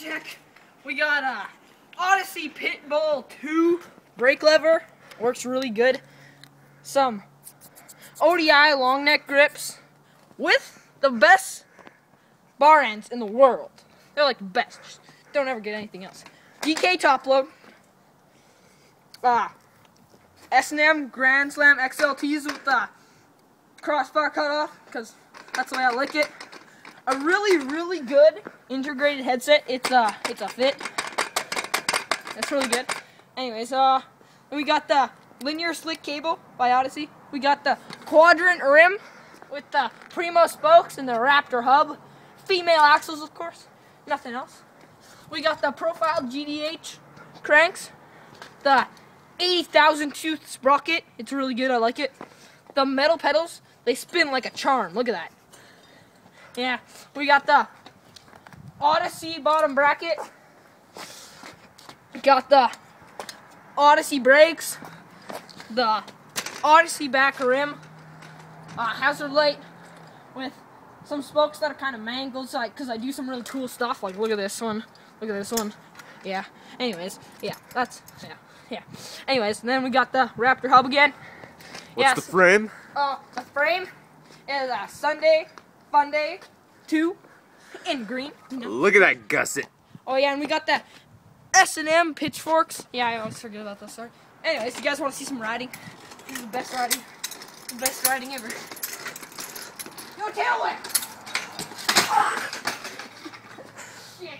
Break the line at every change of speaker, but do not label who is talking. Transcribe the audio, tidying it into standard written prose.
check. We got a Odyssey Pitbull 2 brake lever. Works really good. Some ODI long neck grips with the best bar ends in the world. They're like the best. Just don't ever get anything else. DK top load. S&M Grand Slam XLTs with the crossbar cut off, because that's the way I like it. A really good integrated headset. It's a fit. That's really good. Anyways, we got the linear slick cable by Odyssey. We got the quadrant rim with the Primo spokes and the Raptor hub. Female axles, of course. Nothing else. We got the profile GDH cranks. The 80,000 tooth sprocket. It's really good. I like it. The metal pedals, they spin like a charm. Look at that. Yeah. We got the Odyssey bottom bracket. Got the Odyssey brakes. The Odyssey back rim. Hazard light with some spokes that are kind of mangled, so because I do some really cool stuff. Like, look at this one. Look at this one. Yeah. Anyways, yeah. Yeah. Anyways, and then we got the Raptor hub again.
What's the frame?
The frame is a funday 2 in green.
Look at that gusset.
Oh yeah, and we got the S&M pitchforks. Yeah, I always forget about this. Sorry. Anyways, you guys want to see some riding? This is the best riding. The best riding ever. Yo, tailwind! Shit.